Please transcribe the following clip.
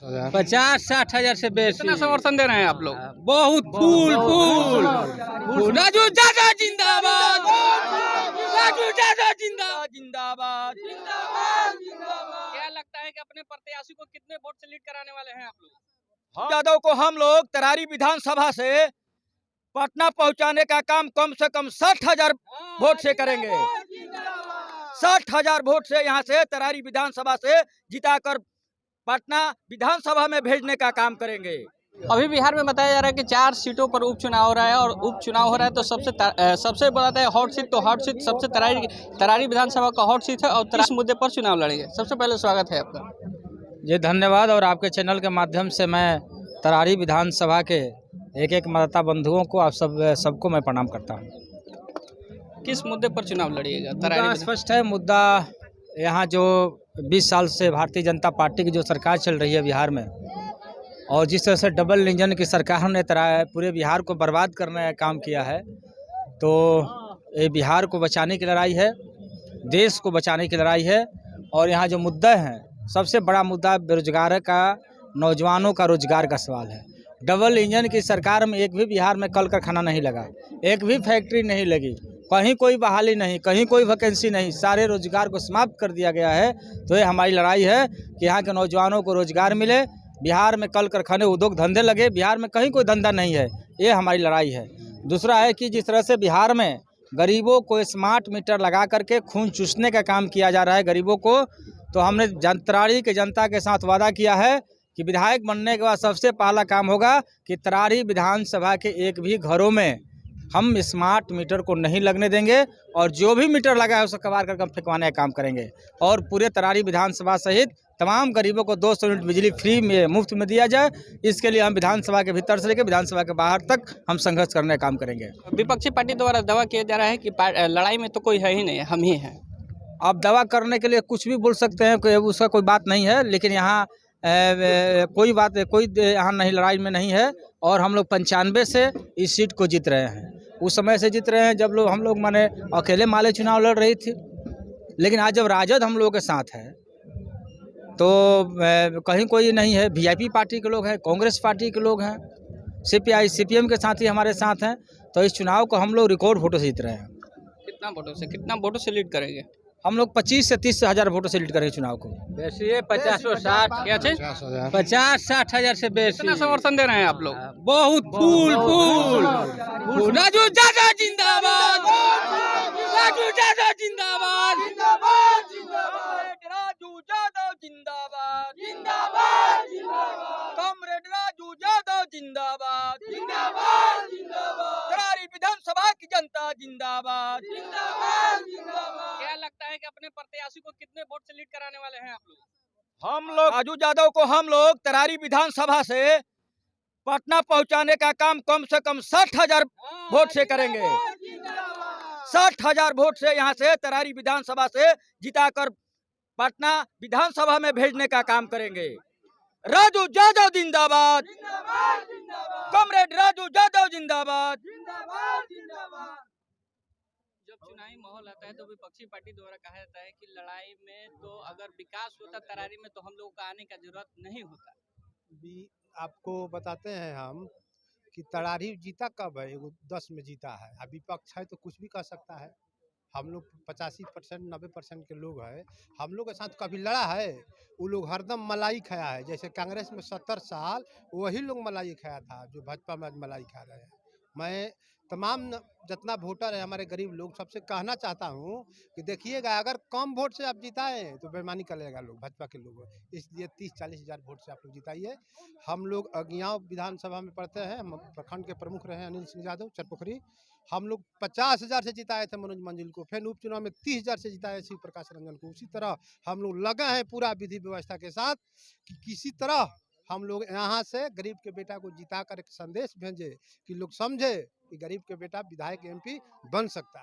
50-60 हजार से बेसी। कितना समर्थन दे रहे हैं आप लोग? बहुत फूल फूल राजू यादव जिंदाबाद, राजू यादव जिंदाबाद जिंदाबाद जिंदाबाद। क्या लगता है कि अपने प्रत्याशी को कितने वोट से लीड कराने वाले हैं आप लोग? यादव को हम लोग तरारी विधानसभा से पटना पहुंचाने का काम कम से कम 60 हजार वोट से करेंगे। 60 हजार वोट से यहाँ से तरारी विधानसभा से जिताकर पटना विधानसभा में भेजने का काम करेंगे। अभी बिहार में बताया जा रहा है कि 4 सीटों पर उपचुनाव हो रहा है और उपचुनाव हो रहा है तो सबसे बड़ा है हॉट सीट। तो हॉट सीट सबसे तरारी विधानसभा का हॉट सीट है और इस मुद्दे पर चुनाव लड़ेंगे। सबसे पहले स्वागत है आपका जी, धन्यवाद। और आपके चैनल के माध्यम से मैं तरारी विधानसभा के एक मतदाता बंधुओं को आप सबको मैं प्रणाम करता हूँ। किस मुद्दे पर चुनाव लड़िएगा? मुद्दा स्पष्ट है। मुद्दा यहाँ जो 20 साल से भारतीय जनता पार्टी की जो सरकार चल रही है बिहार में, और जिस तरह से डबल इंजन की सरकार ने पूरे बिहार को बर्बाद करने का काम किया है, तो ये बिहार को बचाने की लड़ाई है, देश को बचाने की लड़ाई है। और यहाँ जो मुद्दा है, सबसे बड़ा मुद्दा बेरोजगार का, नौजवानों का रोजगार का सवाल है। डबल इंजन की सरकार में एक भी बिहार में कल कारखाना नहीं लगा, एक भी फैक्ट्री नहीं लगी, कहीं कोई बहाली नहीं, कहीं कोई वैकेंसी नहीं, सारे रोजगार को समाप्त कर दिया गया है। तो ये हमारी लड़ाई है कि यहाँ के नौजवानों को रोजगार मिले, बिहार में कल कारखाने उद्योग धंधे लगे। बिहार में कहीं कोई धंधा नहीं है, ये हमारी लड़ाई है। दूसरा है कि जिस तरह से बिहार में गरीबों को स्मार्ट मीटर लगा करके खून चूसने का काम किया जा रहा है गरीबों को, तो हमने तरारी के जनता के साथ वादा किया है कि विधायक बनने के बाद सबसे पहला काम होगा कि तरारी विधानसभा के एक भी घरों में हम स्मार्ट मीटर को नहीं लगने देंगे, और जो भी मीटर लगा है उसको कबाड़ करके हम फेंकवाने का काम करेंगे। और पूरे तरारी विधानसभा सहित तमाम गरीबों को 200 यूनिट बिजली फ्री में मुफ्त में दिया जाए। इसके लिए हम विधानसभा के भीतर से लेकर विधानसभा के बाहर तक हम संघर्ष करने का काम करेंगे। विपक्षी पार्टी द्वारा दावा किया जा रहा है कि लड़ाई में तो कोई है ही नहीं, हम ही हैं। अब दावा करने के लिए कुछ भी बोल सकते हैं, उसका कोई बात नहीं है, लेकिन यहाँ कोई बात कोई यहाँ नहीं, लड़ाई में नहीं है। और हम लोग 95 से इस सीट को जीत रहे हैं। उस समय से जीत रहे हैं जब हम लोग माने अकेले माले चुनाव लड़ रही थी, लेकिन आज जब राजद हम लोगों के साथ है तो कहीं कोई नहीं है। वीआईपी पार्टी के लोग हैं, कांग्रेस पार्टी के लोग हैं, सीपीआई सीपीएम के साथ ही हमारे साथ हैं। तो इस चुनाव को हम लोग रिकॉर्ड वोटों से जीत रहे हैं। कितना वोटों से लीड करेंगे? हम लोग 25 से 30 हजार वोटों से लीड करेंगे चुनाव को। वैसे 50-60 क्या थे? 50-60 हजार से बेसी। कितना समर्थन दे रहे हैं आप लोग? बहुत फूल फूल राजू यादव जिंदाबाद, राजू यादव जिंदाबाद जिंदाबाद जिंदाबाद, राजू यादव जिंदाबाद जिंदाबाद जिंदाबाद, कॉमरेड राजू यादव जिंदाबाद जिंदाबाद जिंदाबाद, तरारी विधानसभा की जनता जिंदाबाद जिंदाबाद जिंदाबाद। क्या लगता है कि अपने प्रत्याशी को कितने वोट से लीड कराने वाले हैं आप लोग? हम लोग राजू यादव को हम लोग तरारी विधानसभा से पटना पहुंचाने का काम कम से कम 60 हजार वोट से करेंगे। 60 हजार वोट से यहाँ से तरारी विधानसभा से जिताकर पटना विधानसभा में भेजने का काम करेंगे। राजू यादव जिंदाबाद, कॉमरेड राजू यादव जिंदाबाद जिंदाबाद जिंदाबाद। जब चुनावी माहौल आता है तो विपक्षी पार्टी द्वारा कहा जाता है कि लड़ाई में तो अगर विकास होता तरारी में तो हम लोगों को आने का जरूरत नहीं होता। आपको बताते हैं हम कि तरारी जीता कब है, वो 10 में जीता है। अब विपक्ष है तो कुछ भी कर सकता है। हम लोग 85% 90% के लोग हैं, हम लोग के साथ कभी लड़ा है? वो लोग हरदम मलाई खाया है। जैसे कांग्रेस में 70 साल वही लोग मलाई खाया था जो भाजपा में आज मलाई खा रहे हैं। मैं तमाम जितना वोटर है हमारे गरीब लोग सबसे कहना चाहता हूँ कि देखिएगा, अगर कम वोट से आप जिताएं तो बेईमानी करेगा लोग, भाजपा के लोग। इसलिए 30-40 हजार वोट से आप लोग जिताइए। हम लोग अज्ञाव विधानसभा में पढ़ते हैं, हम प्रखंड के प्रमुख रहे हैं अनिल सिंह यादव चरपोखरी। हम लोग 50 हजार से जिताए थे मनोज मंजिल को, फिर उपचुनाव में 30 हजार से जिताए शिव प्रकाश रंजन को। उसी तरह हम लोग लगे हैं पूरा विधि व्यवस्था के साथ कि किसी तरह हम लोग यहाँ से गरीब के बेटा को जिता कर एक संदेश भेजे कि लोग समझे कि गरीब के बेटा विधायक एमपी बन सकता है।